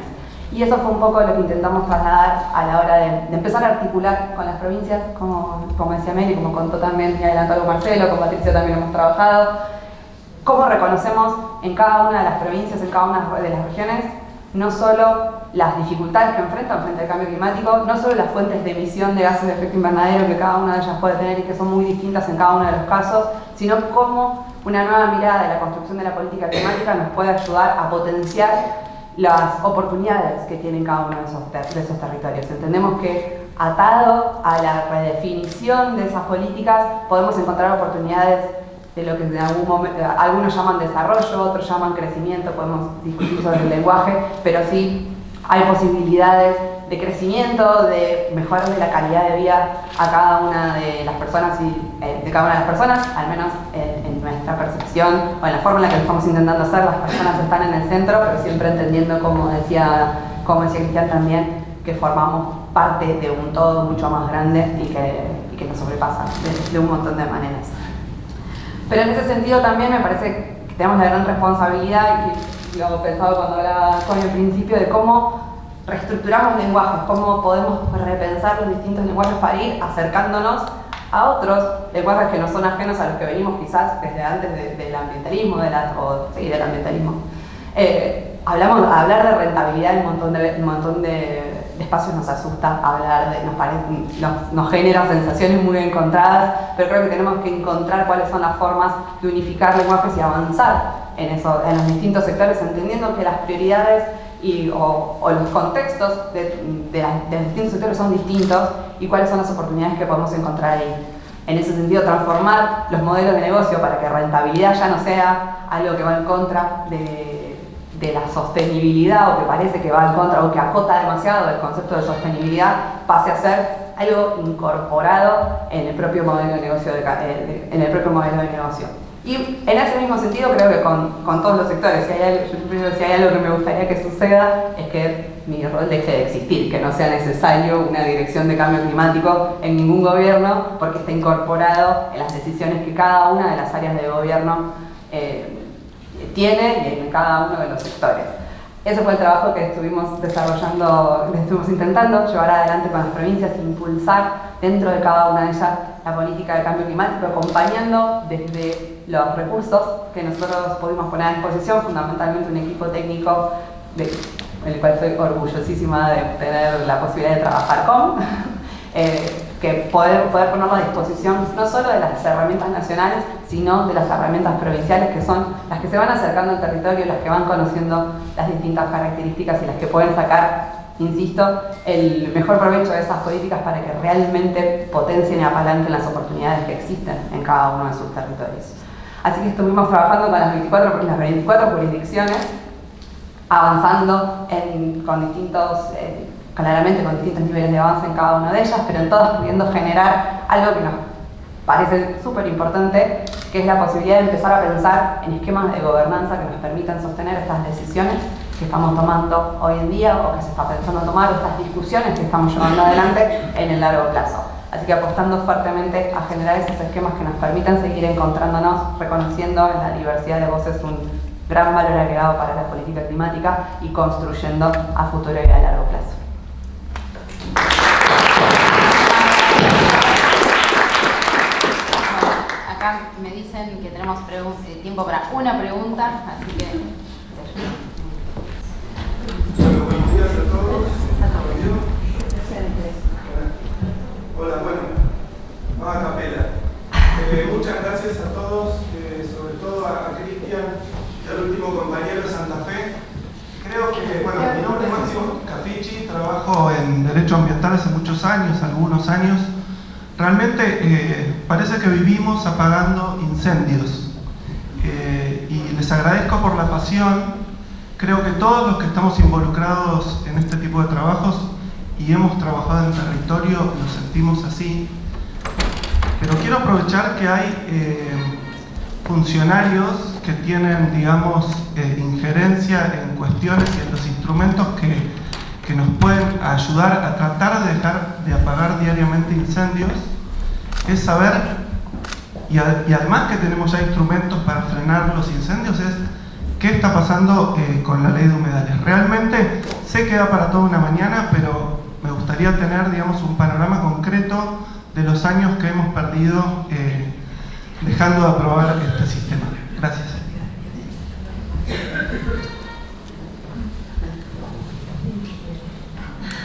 Y eso fue un poco lo que intentamos trasladar a la hora de empezar a articular con las provincias, como decía Meli, como contó también y adelantó algo Marcelo, con Patricia también hemos trabajado, cómo reconocemos en cada una de las provincias, en cada una de las regiones, no solo las dificultades que enfrentan frente al cambio climático, no solo las fuentes de emisión de gases de efecto invernadero que cada una de ellas puede tener y que son muy distintas en cada uno de los casos, sino cómo una nueva mirada de la construcción de la política climática nos puede ayudar a potenciar las oportunidades que tienen cada uno de esos territorios. Entendemos que atado a la redefinición de esas políticas podemos encontrar oportunidades de lo que en algún momento algunos llaman desarrollo, otros llaman crecimiento, podemos discutir sobre el lenguaje, pero sí hay posibilidades de crecimiento, de mejora de la calidad de vida a cada una de las personas al menos en nuestra percepción o en la forma en la que lo estamos intentando hacer. Las personas están en el centro, pero siempre entendiendo, como decía Cristian también, que formamos parte de un todo mucho más grande y que nos sobrepasa de un montón de maneras. Pero en ese sentido también me parece que tenemos la gran responsabilidad, y lo pensado cuando hablaba con el principio, de cómo reestructuramos lenguajes, cómo podemos repensar los distintos lenguajes para ir acercándonos a otros lenguajes que no son ajenos a los que venimos quizás desde antes del ambientalismo, del ambientalismo. Hablar de rentabilidad en un montón de espacios nos asusta, nos genera sensaciones muy encontradas, pero creo que tenemos que encontrar cuáles son las formas de unificar lenguajes y avanzar en los distintos sectores, entendiendo que las prioridades o los contextos de los distintos sectores son distintos y cuáles son las oportunidades que podemos encontrar ahí. En ese sentido, transformar los modelos de negocio para que rentabilidad ya no sea algo que va en contra de la sostenibilidad, o que parece que va en contra o que acota demasiado el concepto de sostenibilidad, pase a ser algo incorporado en el propio modelo de negocio. Y en ese mismo sentido creo que con todos los sectores, si hay algo que me gustaría que suceda, es que mi rol deje de existir, que no sea necesario una dirección de cambio climático en ningún gobierno, porque está incorporado en las decisiones que cada una de las áreas de gobierno tiene y en cada uno de los sectores. Ese fue el trabajo que estuvimos intentando llevar adelante con las provincias, impulsar dentro de cada una de ellas la política de cambio climático, acompañando desde los recursos que nosotros pudimos poner a disposición, fundamentalmente un equipo técnico el cual estoy orgullosísima de tener la posibilidad de trabajar con, que poder ponerlo a disposición no solo de las herramientas nacionales, sino de las herramientas provinciales, que son las que se van acercando al territorio, las que van conociendo las distintas características y las que pueden sacar, insisto, el mejor provecho de esas políticas para que realmente potencien y apalanquen las oportunidades que existen en cada uno de sus territorios. Así que estuvimos trabajando con las 24 jurisdicciones, avanzando claramente con distintos niveles de avance en cada una de ellas, pero en todas pudiendo generar algo que nos parece súper importante, que es la posibilidad de empezar a pensar en esquemas de gobernanza que nos permitan sostener estas decisiones que estamos tomando hoy en día, o que se está pensando tomar, o estas discusiones que estamos llevando adelante en el largo plazo. Así que apostando fuertemente a generar esos esquemas que nos permitan seguir encontrándonos, reconociendo en la diversidad de voces un gran valor agregado para la política climática y construyendo a futuro y a largo plazo. Acá me dicen que tenemos tiempo para una pregunta, así que... Buenos días a todos. Hola, bueno, vamos a capela. Muchas gracias a todos, sobre todo a Cristian y al último compañero de Santa Fe. Creo que, bueno, mi nombre es Máximo Cafichi, trabajo en Derecho Ambiental hace muchos años, algunos años. Realmente parece que vivimos apagando incendios y les agradezco por la pasión. Creo que todos los que estamos involucrados en este tipo de trabajos y hemos trabajado en territorio lo sentimos así. Pero quiero aprovechar que hay funcionarios que tienen, digamos, injerencia en cuestiones y en los instrumentos que nos pueden ayudar a tratar de dejar de apagar diariamente incendios, es saber, y además que tenemos ya instrumentos para frenar los incendios, es qué está pasando con la ley de humedales. Realmente sé que da para toda una mañana, pero me gustaría tener, digamos, un panorama concreto de los años que hemos perdido dejando de aprobar este sistema. Gracias.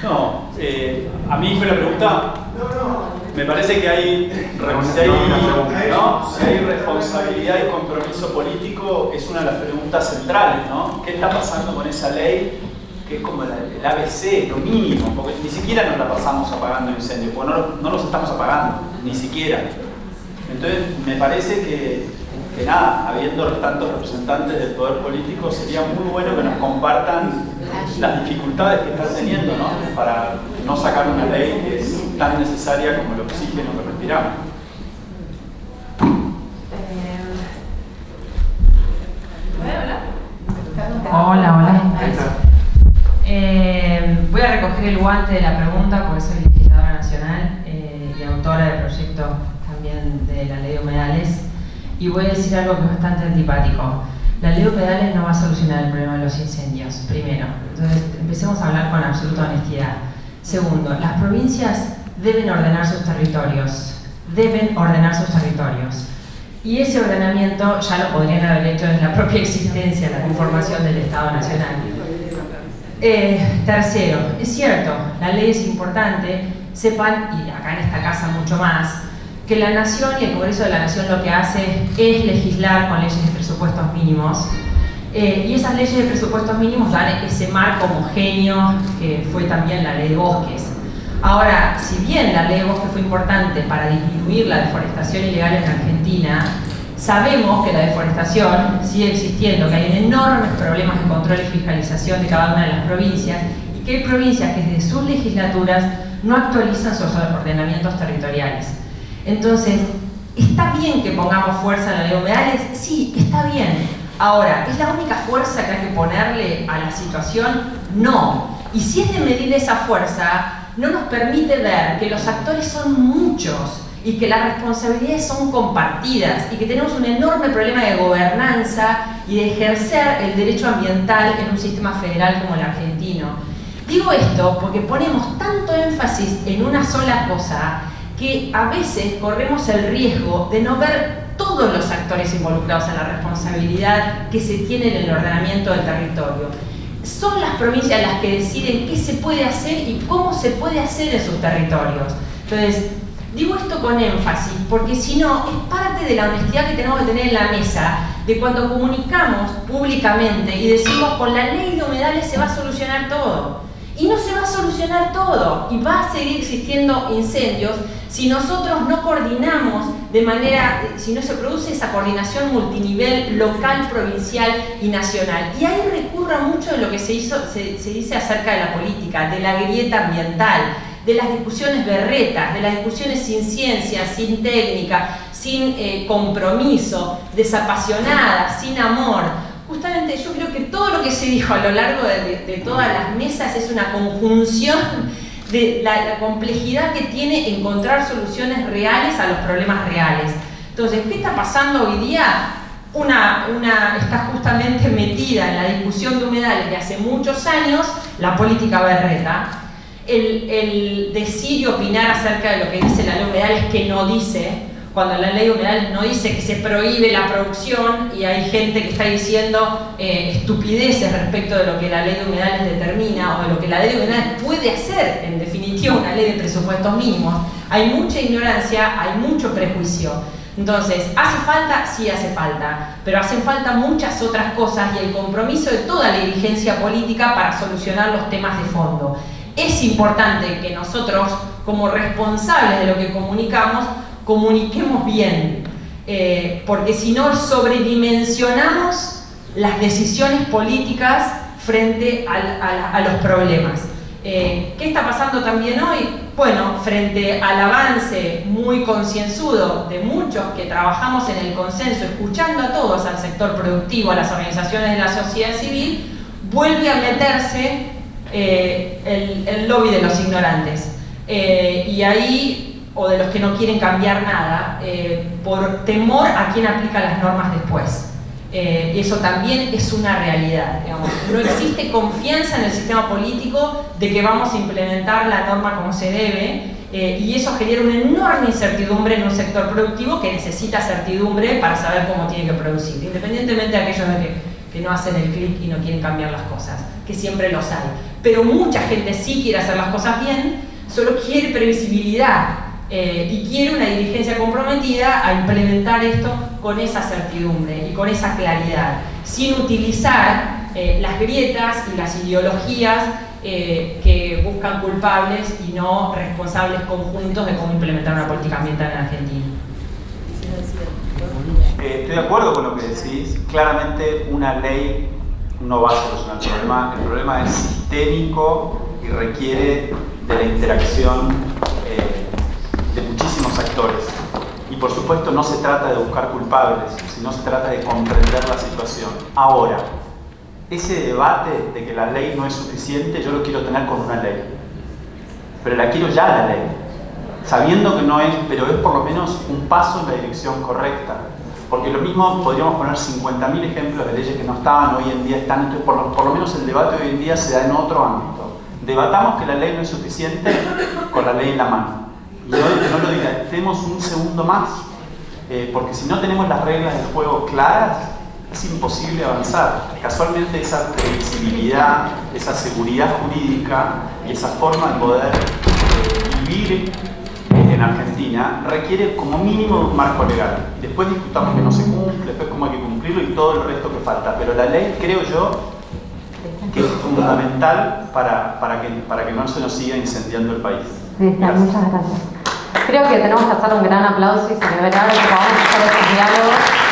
No, a mí fue la pregunta. Me parece que si hay responsabilidad y compromiso político, es una de las preguntas centrales, ¿no? ¿Qué está pasando con esa ley? Que es como el ABC, lo mínimo, porque ni siquiera nos la pasamos apagando incendios, porque no los estamos apagando, ni siquiera. Entonces, me parece que nada, habiendo tantos representantes del poder político, sería muy bueno que nos compartan las dificultades que están teniendo, ¿no? Para no sacar una ley que es tan necesaria como el oxígeno que respiramos. Hola. Voy a recoger el guante de la pregunta porque soy legisladora nacional y autora del proyecto también de la ley de humedales, y voy a decir algo que es bastante antipático. La ley de humedales no va a solucionar el problema de los incendios, primero. Entonces, empecemos a hablar con absoluta honestidad. Segundo, las provincias deben ordenar sus territorios. Y ese ordenamiento ya lo podrían haber hecho desde la propia existencia, la conformación del Estado Nacional. Tercero, es cierto, la ley es importante, sepan, y acá en esta casa mucho más, que la Nación y el Congreso de la Nación lo que hace es legislar con leyes de presupuestos mínimos, y esas leyes de presupuestos mínimos dan ese marco homogéneo que fue también la ley de bosques. Ahora, si bien la ley de bosques fue importante para disminuir la deforestación ilegal en Argentina, sabemos que la deforestación sigue existiendo, que hay enormes problemas de control y fiscalización de cada una de las provincias, y que hay provincias que desde sus legislaturas no actualizan sus ordenamientos territoriales. Entonces, ¿está bien que pongamos fuerza en la ley de humedales? Sí, está bien. Ahora, ¿es la única fuerza que hay que ponerle a la situación? No. Y si es de medir esa fuerza, no nos permite ver que los actores son muchos y que las responsabilidades son compartidas y que tenemos un enorme problema de gobernanza y de ejercer el derecho ambiental en un sistema federal como el argentino. Digo esto porque ponemos tanto énfasis en una sola cosa que a veces corremos el riesgo de no ver todos los actores involucrados en la responsabilidad que se tiene en el ordenamiento del territorio. Son las provincias las que deciden qué se puede hacer y cómo se puede hacer en sus territorios. Entonces, digo esto con énfasis porque si no, es parte de la honestidad que tenemos que tener en la mesa de cuando comunicamos públicamente y decimos con la ley de humedales se va a solucionar todo. Y no se va a solucionar todo y va a seguir existiendo incendios si nosotros no coordinamos de manera, si no se produce esa coordinación multinivel, local, provincial y nacional. Y ahí recurre mucho de lo que se dice acerca de la política, de la grieta ambiental, de las discusiones berretas, de las discusiones sin ciencia, sin técnica, sin compromiso, desapasionadas, sin amor. Justamente yo creo que todo lo que se dijo a lo largo de todas las mesas es una conjunción de la complejidad que tiene encontrar soluciones reales a los problemas reales. Entonces, ¿qué está pasando hoy día? Está justamente metida en la discusión de humedales de hace muchos años la política berreta, el decir y opinar acerca de lo que dice la ley de humedales que no dice, cuando la ley de humedales no dice que se prohíbe la producción y hay gente que está diciendo estupideces respecto de lo que la ley de humedales determina o de lo que la ley de humedales puede hacer, en definitiva una ley de presupuestos mínimos. Hay mucha ignorancia, hay mucho prejuicio. Entonces, ¿hace falta? Sí hace falta, pero hacen falta muchas otras cosas y el compromiso de toda la dirigencia política para solucionar los temas de fondo. Es importante que nosotros, como responsables de lo que comunicamos bien, porque si no sobredimensionamos las decisiones políticas frente a los problemas. ¿Qué está pasando también hoy? Bueno, frente al avance muy concienzudo de muchos que trabajamos en el consenso, escuchando a todos, al sector productivo, a las organizaciones de la sociedad civil, vuelve a meterse el lobby de los ignorantes. Y ahí, o de los que no quieren cambiar nada, por temor a quién aplica las normas después. Eso también es una realidad, digamos. No existe confianza en el sistema político de que vamos a implementar la norma como se debe, y eso genera una enorme incertidumbre en un sector productivo que necesita certidumbre para saber cómo tiene que producir, independientemente de aquellos que no hacen el clic y no quieren cambiar las cosas, que siempre los hay. Pero mucha gente sí quiere hacer las cosas bien, solo quiere previsibilidad. Y quiere una dirigencia comprometida a implementar esto con esa certidumbre y con esa claridad, sin utilizar las grietas y las ideologías que buscan culpables y no responsables conjuntos de cómo implementar una política ambiental en Argentina. Estoy de acuerdo con lo que decís. Claramente una ley no va a solucionar el problema es sistémico y requiere de la interacción de muchísimos actores. Y por supuesto no se trata de buscar culpables, sino se trata de comprender la situación. Ahora, ese debate de que la ley no es suficiente, yo lo quiero tener con una ley. Pero la quiero ya la ley, sabiendo que no es, pero es por lo menos un paso en la dirección correcta. Porque lo mismo podríamos poner 50.000 ejemplos de leyes que no estaban, hoy en día están, entonces por lo menos el debate hoy en día se da en otro ámbito. Debatamos que la ley no es suficiente con la ley en la mano. Y hoy que no lo dilatemos un segundo más, porque si no tenemos las reglas del juego claras, es imposible avanzar. Casualmente esa previsibilidad, esa seguridad jurídica y esa forma de poder vivir en Argentina requiere como mínimo un marco legal. Después discutamos que no se cumple, después cómo hay que cumplirlo y todo el resto que falta. Pero la ley, creo yo, que es fundamental para que no se nos siga incendiando el país. Muchas gracias. Creo que tenemos que hacer un gran aplauso y celebrar que podamos hacer estos diálogos.